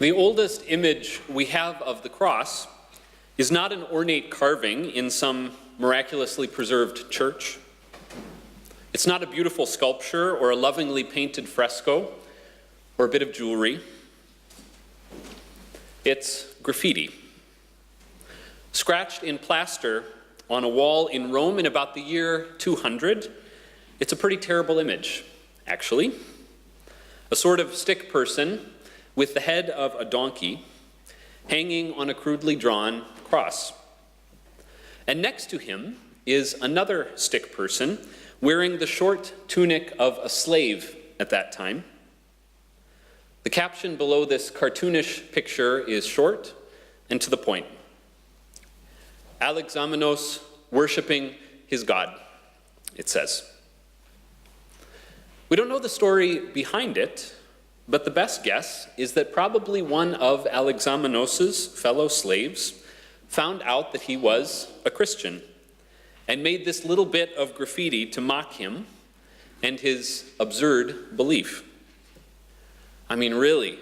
The oldest image we have of the cross is not an ornate carving in some miraculously preserved church. It's not a beautiful sculpture or a lovingly painted fresco or a bit of jewelry. It's graffiti, scratched in plaster on a wall in Rome in about the year 200. It's a pretty terrible image, actually. A sort of stick person with the head of a donkey hanging on a crudely drawn cross. And next to him is another stick person wearing the short tunic of a slave at that time. The caption below this cartoonish picture is short and to the point. Alexamenos worshiping his God, it says. We don't know the story behind it, but the best guess is that probably one of Alexamenos' fellow slaves found out that he was a Christian and made this little bit of graffiti to mock him and his absurd belief. I mean, really,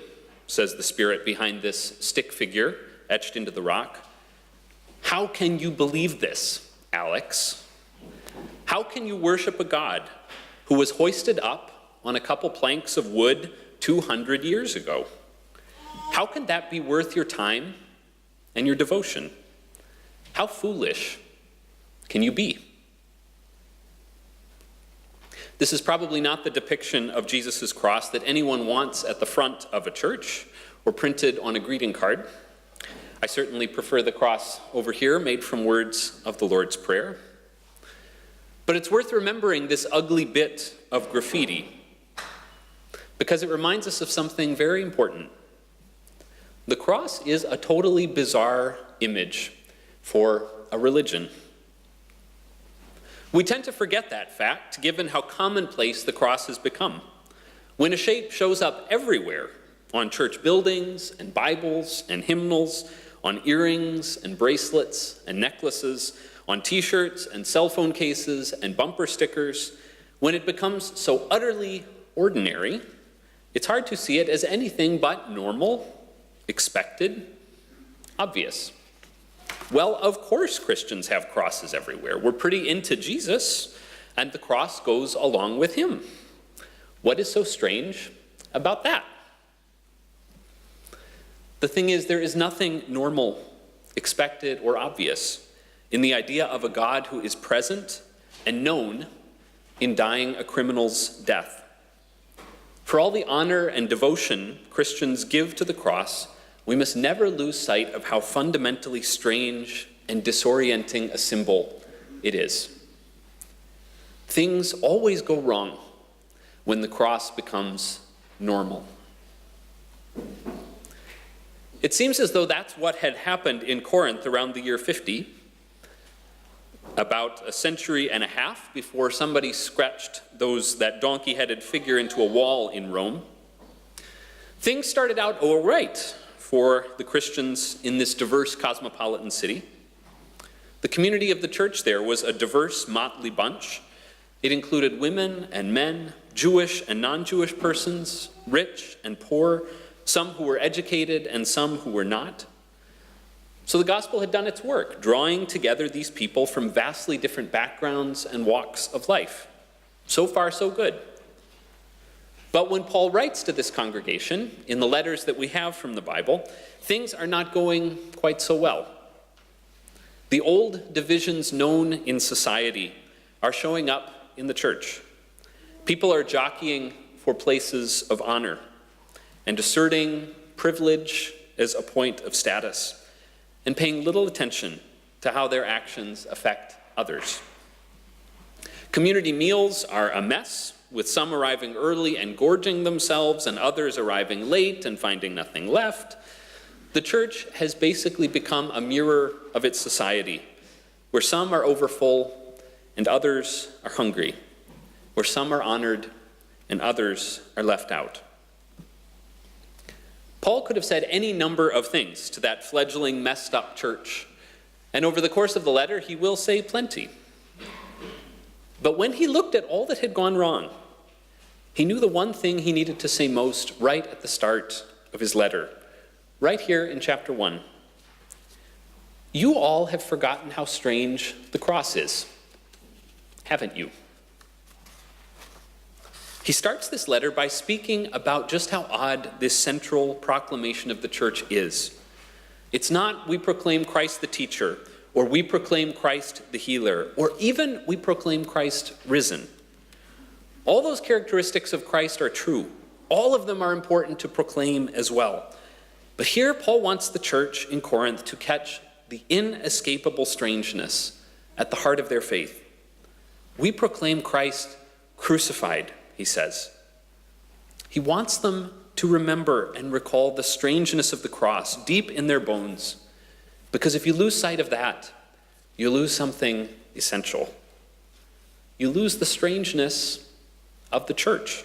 says the spirit behind this stick figure etched into the rock, how can you believe this, Alex? How can you worship a God who was hoisted up on a couple planks of wood 200 years ago? How can that be worth your time and your devotion? How foolish can you be? This is probably not the depiction of Jesus' cross that anyone wants at the front of a church or printed on a greeting card. I certainly prefer the cross over here made from words of the Lord's Prayer. But it's worth remembering this ugly bit of graffiti because it reminds us of something very important. The cross is a totally bizarre image for a religion. We tend to forget that fact, given how commonplace the cross has become. When a shape shows up everywhere, on church buildings and Bibles and hymnals, on earrings and bracelets and necklaces, on t-shirts and cell phone cases and bumper stickers, when it becomes so utterly ordinary, it's hard to see it as anything but normal, expected, obvious. Well, of course Christians have crosses everywhere. We're pretty into Jesus, and the cross goes along with him. What is so strange about that? The thing is, there is nothing normal, expected, or obvious in the idea of a God who is present and known in dying a criminal's death. For all the honor and devotion Christians give to the cross, we must never lose sight of how fundamentally strange and disorienting a symbol it is. Things always go wrong when the cross becomes normal. It seems as though that's what had happened in Corinth around the year 50, about a century and a half before somebody scratched that donkey-headed figure into a wall in Rome. Things started out all right for the Christians in this diverse cosmopolitan city. The community of the church there was a diverse, motley bunch. It included women and men, Jewish and non-Jewish persons, rich and poor, some who were educated and some who were not. So the gospel had done its work, drawing together these people from vastly different backgrounds and walks of life. So far, so good. But when Paul writes to this congregation, in the letters that we have from the Bible, things are not going quite so well. The old divisions known in society are showing up in the church. People are jockeying for places of honor and asserting privilege as a point of status and paying little attention to how their actions affect others. Community meals are a mess, with some arriving early and gorging themselves and others arriving late and finding nothing left. The church has basically become a mirror of its society, where some are overfull and others are hungry, where some are honored and others are left out. Paul could have said any number of things to that fledgling, messed up church, and over the course of the letter, he will say plenty. But when he looked at all that had gone wrong, he knew the one thing he needed to say most right at the start of his letter right here in chapter 1. You all have forgotten how strange the cross is, haven't you? He starts this letter by speaking about just how odd this central proclamation of the church is. It's not, we proclaim Christ the teacher, or we proclaim Christ the healer, or even we proclaim Christ risen. All those characteristics of Christ are true. All of them are important to proclaim as well. But here Paul wants the church in Corinth to catch the inescapable strangeness at the heart of their faith. We proclaim Christ crucified, he says. He wants them to remember and recall the strangeness of the cross deep in their bones, because if you lose sight of that, you lose something essential. You lose the strangeness of the church.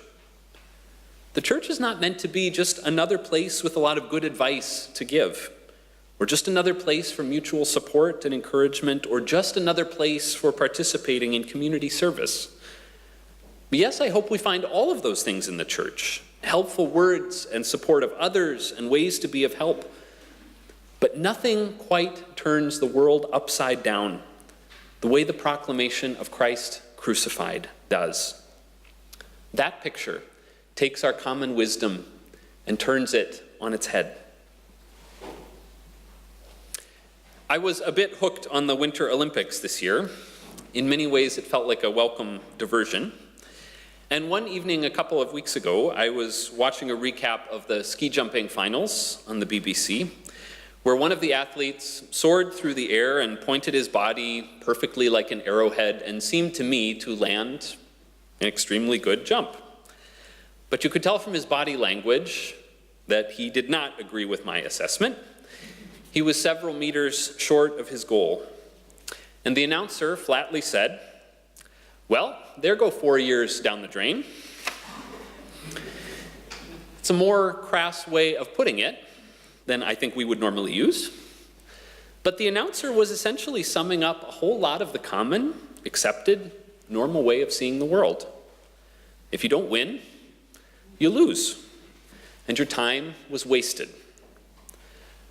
The church is not meant to be just another place with a lot of good advice to give, or just another place for mutual support and encouragement, or just another place for participating in community service. Yes, I hope we find all of those things in the church, helpful words and support of others and ways to be of help. But nothing quite turns the world upside down the way the proclamation of Christ crucified does. That picture takes our common wisdom and turns it on its head. I was a bit hooked on the Winter Olympics this year. In many ways, it felt like a welcome diversion. And one evening a couple of weeks ago, I was watching a recap of the ski jumping finals on the BBC, where one of the athletes soared through the air and pointed his body perfectly like an arrowhead and seemed to me to land an extremely good jump. But you could tell from his body language that he did not agree with my assessment. He was several meters short of his goal. And the announcer flatly said, "Well, there go 4 years down the drain." It's a more crass way of putting it than I think we would normally use. But the announcer was essentially summing up a whole lot of the common, accepted, normal way of seeing the world. If you don't win, you lose, and your time was wasted.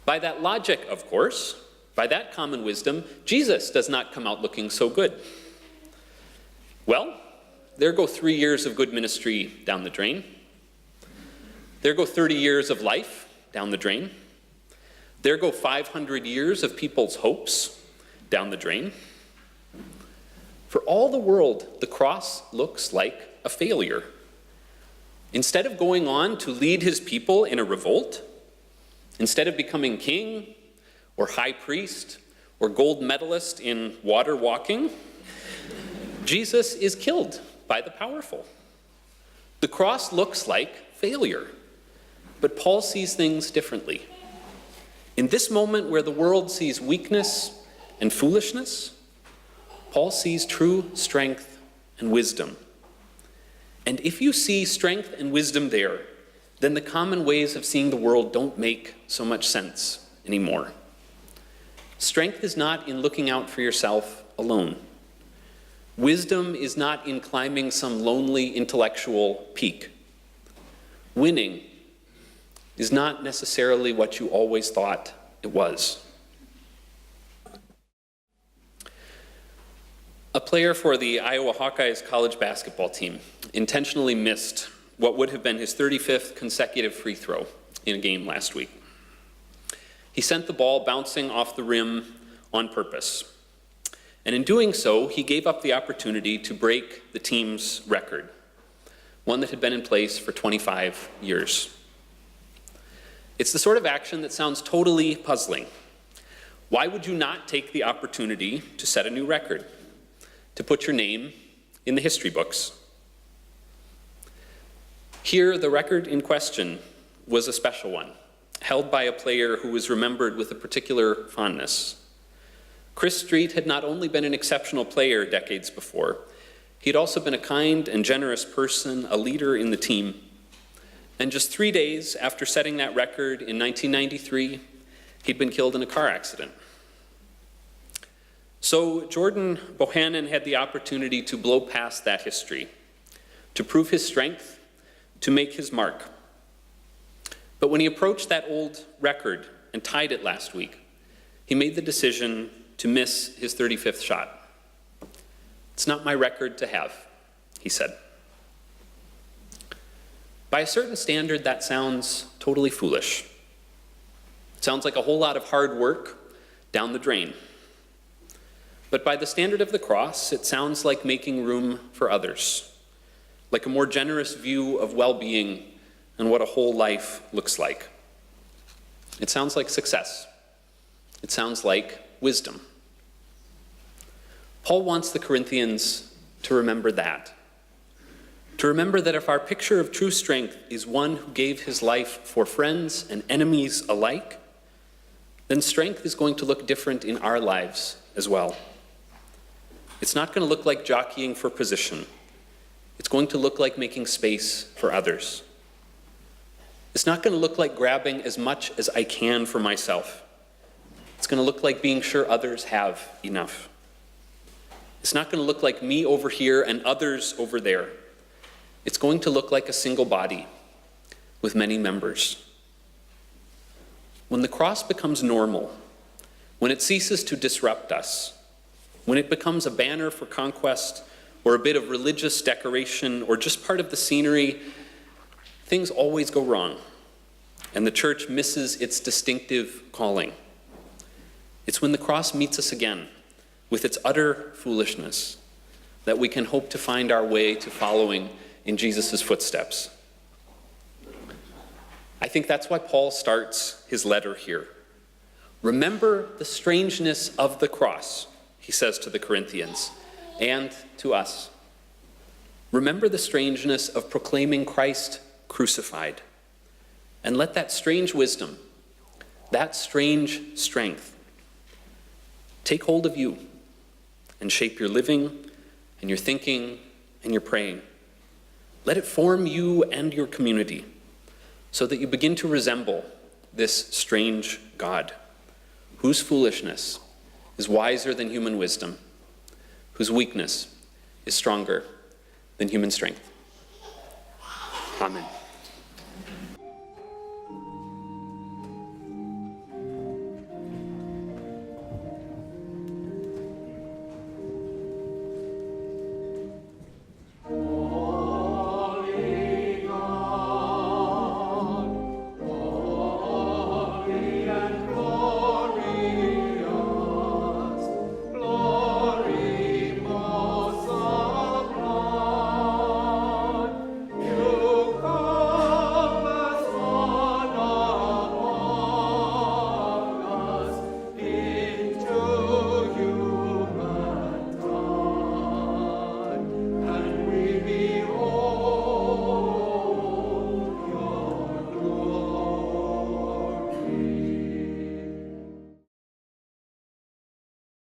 By that logic, of course, by that common wisdom, Jesus does not come out looking so good. Well, there go 3 years of good ministry down the drain. There go 30 years of life down the drain. There go 500 years of people's hopes down the drain. For all the world, the cross looks like a failure. Instead of going on to lead his people in a revolt, instead of becoming king or high priest or gold medalist in water walking, Jesus is killed by the powerful. The cross looks like failure, but Paul sees things differently. In this moment where the world sees weakness and foolishness, Paul sees true strength and wisdom. And if you see strength and wisdom there, then the common ways of seeing the world don't make so much sense anymore. Strength is not in looking out for yourself alone. Wisdom is not in climbing some lonely intellectual peak. Winning is not necessarily what you always thought it was. A player for the Iowa Hawkeyes college basketball team intentionally missed what would have been his 35th consecutive free throw in a game last week. He sent the ball bouncing off the rim on purpose. And in doing so, he gave up the opportunity to break the team's record, one that had been in place for 25 years. It's the sort of action that sounds totally puzzling. Why would you not take the opportunity to set a new record, to put your name in the history books? Here, the record in question was a special one, held by a player who was remembered with a particular fondness. Chris Street had not only been an exceptional player decades before, he had also been a kind and generous person, a leader in the team. And just 3 days after setting that record in 1993, he'd been killed in a car accident. So Jordan Bohannon had the opportunity to blow past that history, to prove his strength, to make his mark. But when he approached that old record and tied it last week, he made the decision to miss his 35th shot. "It's not my record to have," he said. By a certain standard, that sounds totally foolish. It sounds like a whole lot of hard work down the drain. But by the standard of the cross, it sounds like making room for others, like a more generous view of well-being and what a whole life looks like. It sounds like success. It sounds like wisdom. Paul wants the Corinthians to remember that. To remember that if our picture of true strength is one who gave his life for friends and enemies alike, then strength is going to look different in our lives as well. It's not going to look like jockeying for position. It's going to look like making space for others. It's not going to look like grabbing as much as I can for myself. It's going to look like being sure others have enough. It's not going to look like me over here and others over there. It's going to look like a single body with many members. When the cross becomes normal, when it ceases to disrupt us, when it becomes a banner for conquest or a bit of religious decoration or just part of the scenery, things always go wrong, and the church misses its distinctive calling. It's when the cross meets us again with its utter foolishness that we can hope to find our way to following in Jesus' footsteps. I think that's why Paul starts his letter here. Remember the strangeness of the cross, he says to the Corinthians, and to us. Remember the strangeness of proclaiming Christ crucified, and let that strange wisdom, that strange strength, take hold of you and shape your living and your thinking and your praying. Let it form you and your community so that you begin to resemble this strange God, whose foolishness is wiser than human wisdom, whose weakness is stronger than human strength. Amen.